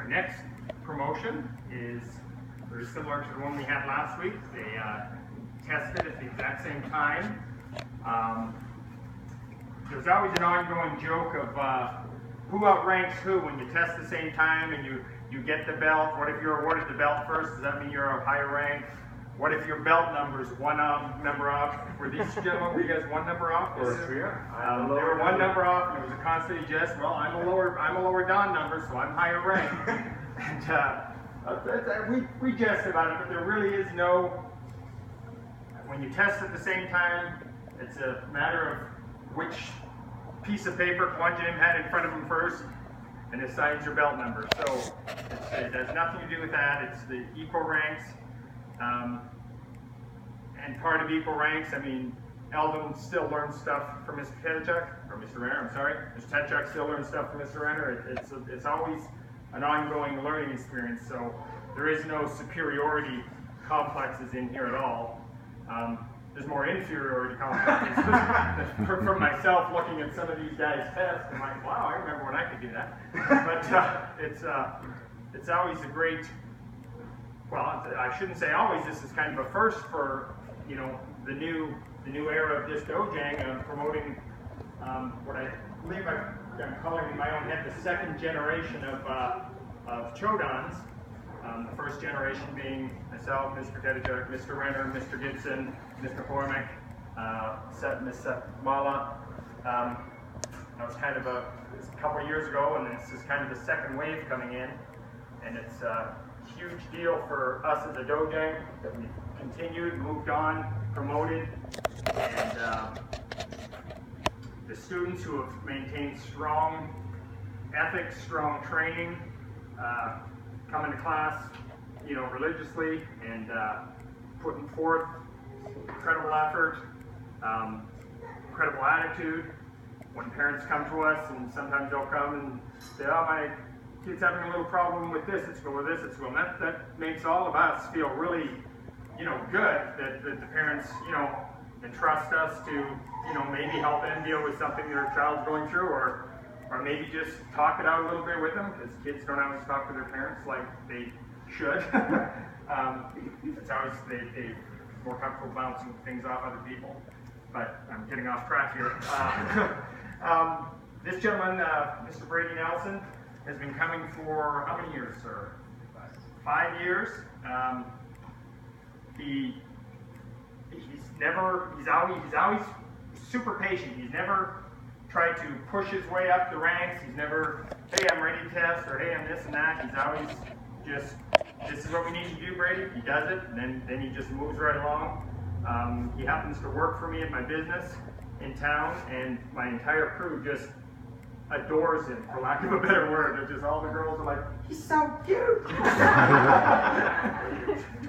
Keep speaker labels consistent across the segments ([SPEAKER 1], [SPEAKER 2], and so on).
[SPEAKER 1] Our next promotion is very similar to the one we had last week. They tested at the exact same time. There's always an ongoing joke of who outranks who when you test the same time and you get the belt. What if you're awarded the belt first? Does that mean you're a higher rank? What if your belt number is one number off? Were these gentlemen, were you guys one number off?
[SPEAKER 2] Yes, we are.
[SPEAKER 1] They were one number off, and it was a constant jest. Well, I'm a lower Don number, so I'm higher rank. And we jest about it, but there really is no. When you test at the same time, it's a matter of which piece of paper Kwanjin had in front of him first, and assigns your belt number. So it has nothing to do with that. It's the equal ranks. And part of equal ranks, I mean, Eldon still learns stuff from Mr. Tetchuk, or Mr. Renner, I'm sorry. Mr. Tetchuk still learns stuff from Mr. Renner. It's always an ongoing learning experience, so there is no superiority complexes in here at all. There's more inferiority complexes from myself looking at some of these guys' tests. I'm like, wow, I remember when I could do that. But it's always a great. Well, I shouldn't say always. This is kind of a first for the new era of disc dojang, promoting what I believe I'm calling in my own head the second generation of Chodans. The first generation being myself, Mr. Tetchuk, Mr. Renner, Mr. Gibson, Mr. Hormick, Ms. Mala. That was kind of a couple of years ago, and this is kind of the second wave coming in, and it's a huge deal for us as a dojang that we've continued, moved on, promoted, and the students who have maintained strong ethics, strong training, coming to class, religiously and putting forth incredible effort, incredible attitude. When parents come to us, and sometimes they'll come and say, "Oh, my kid's having a little problem with this at school or this at school," and that makes all of us feel really, good that the parents, entrust us to, maybe help them deal with something their child's going through, or maybe just talk it out a little bit with them, because kids don't always talk to their parents like they should. It's always they're more comfortable bouncing things off other people. But I'm getting off track here. This gentleman, Mr. Brady Nelson, has been coming for how many years, sir? 5 years. He's always super patient. He's never tried to push his way up the ranks. He's never, hey, I'm ready to test, or hey, I'm this and that. He's always just, this is what we need to do, Brady. He does it, and then he just moves right along. He happens to work for me at my business in town, and my entire crew just adores him, for lack of a better word. They're just, all the girls are like, he's so cute. Too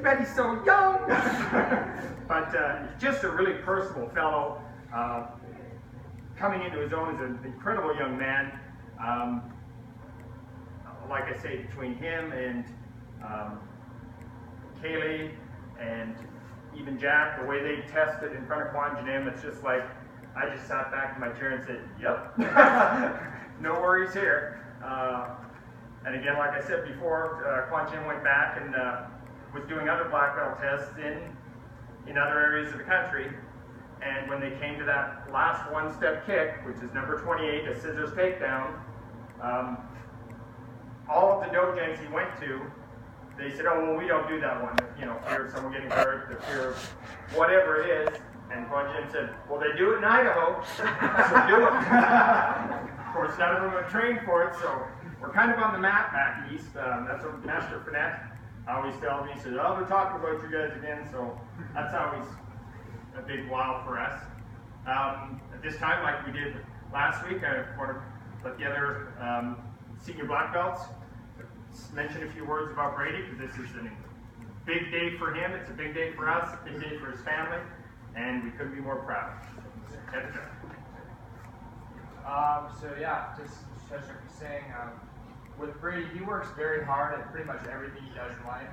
[SPEAKER 1] bad he's so young. But he's just a really personable fellow. Coming into his own as an incredible young man. Like I say, between him and Kaylee and even Jack, the way they tested in front of Kwanjin, it's just like, I just sat back in my chair and said, yep, no worries here. And again, like I said before, Kwanjin went back and was doing other black belt tests in other areas of the country. And when they came to that last one-step kick, which is number 28, a scissors takedown, all of the dojangs he went to, they said, oh, well, we don't do that one. Fear of someone getting hurt, the fear of whatever it is. And Kwanjin said, well, they do it in Idaho, so do it. Of course, none of them have trained for it, so we're kind of on the map back east. That's what Master Finette always tells me. He says, oh, they're talking about you guys again, so that's always a big wow for us. At this time, like we did last week, I want to let the other senior black belts mention a few words about Brady, because this is a big day for him. It's a big day for us, a big day for his family, and we couldn't be more proud.
[SPEAKER 3] So yeah, just as I was saying, with Brady, he works very hard at pretty much everything he does in life,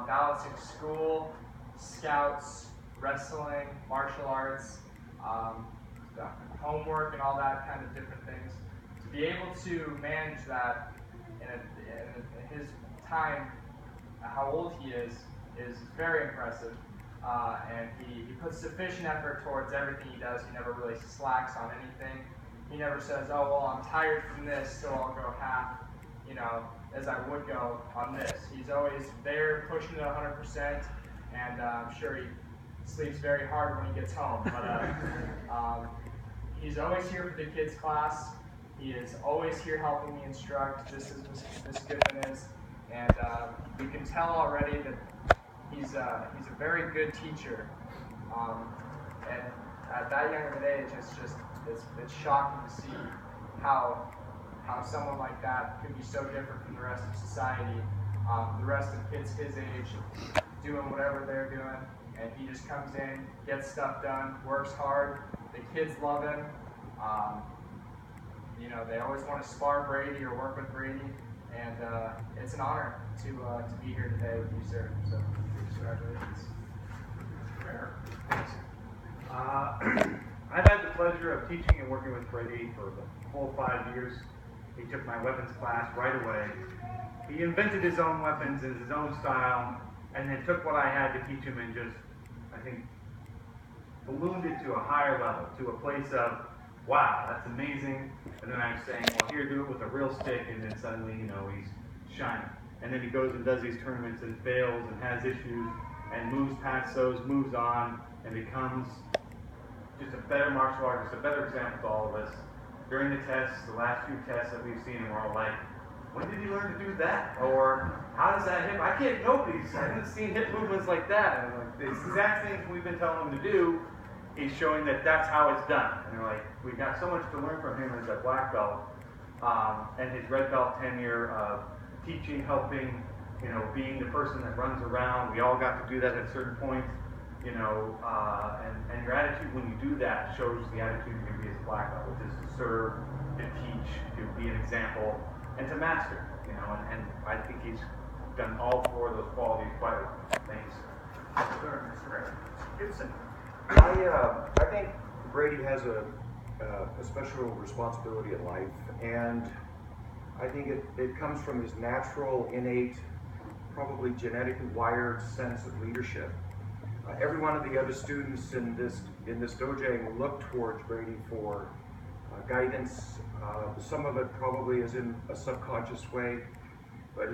[SPEAKER 3] balancing school, scouts, wrestling, martial arts, homework, and all that kind of different things. To be able to manage that in his time, how old he is very impressive. And he puts sufficient effort towards everything he does. He never really slacks on anything. He never says, oh, well, I'm tired from this, so I'll go half, as I would go on this. He's always there pushing it 100%, and I'm sure he sleeps very hard when he gets home. But he's always here for the kids' class. He is always here helping me instruct. This Goodman is. And you can tell already that he's a very good teacher. And at that young of an age, it's shocking to see how someone like that could be so different from the rest of society. The rest of kids his age doing whatever they're doing, and he just comes in, gets stuff done, works hard. The kids love him. They always want to spar Brady or work with Brady, and it's an honor to be here today with you, sir. So, congratulations.
[SPEAKER 2] Thanks. I've had the pleasure of teaching and working with Brady for the whole 5 years. He took my weapons class right away. He invented his own weapons in his own style, and then took what I had to teach him and just, I think, ballooned it to a higher level, to a place of, wow, that's amazing. And then I'm saying, well, here, do it with a real stick, and then suddenly, he's shining. And then he goes and does these tournaments and fails and has issues and moves past those, moves on, and becomes just a better martial artist, a better example to all of us. During the tests, the last few tests that we've seen, we're all like, when did you learn to do that? Or how does that hip? I haven't seen hip movements like that. And I'm like, the exact things we've been telling him to do, he's showing that that's how it's done. And they're like, we got so much to learn from him as a black belt, and his red belt tenure of teaching, helping, being the person that runs around. We all got to do that at certain points, and your attitude when you do that shows the attitude you're going to be as a black belt, which is to serve, to teach, to be an example, and to master, and I think he's done all four of those qualities quite well. Thanks.
[SPEAKER 1] Sure, Mr. Gibson.
[SPEAKER 4] I think Brady has a special responsibility in life, and I think it comes from his natural, innate, probably genetically wired sense of leadership. Every one of the other students in this dojo look towards Brady for guidance. Some of it probably is in a subconscious way, but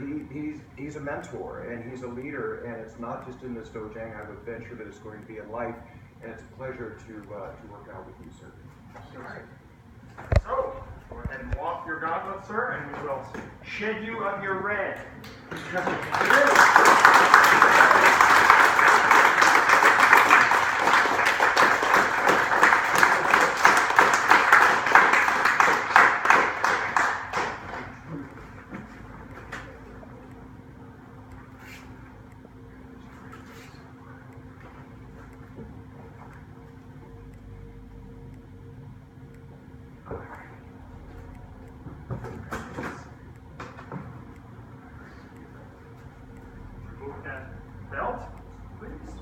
[SPEAKER 4] he's a mentor and he's a leader, and it's not just in this dojo. I would venture that it's going to be in life, and it's a pleasure to work out with you, sir.
[SPEAKER 1] All right. So, go ahead and walk your gauntlet, sir, and we will shed you of your red. Remove that belt, please.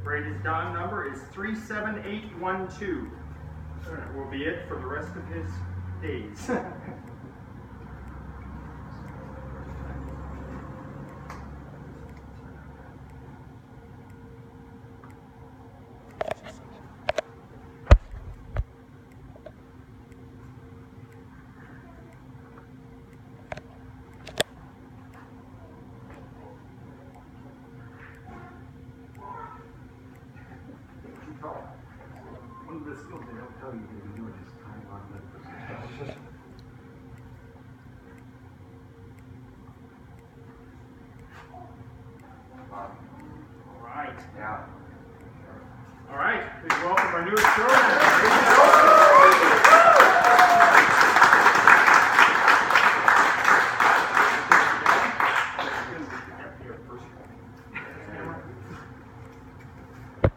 [SPEAKER 1] Brady's gun number is 37812. That will be it for the rest of his days.
[SPEAKER 2] One of the skills they don't tell you to do is tying on the position.
[SPEAKER 1] All right.
[SPEAKER 4] Yeah.
[SPEAKER 1] All right. Please welcome our new extraordinary.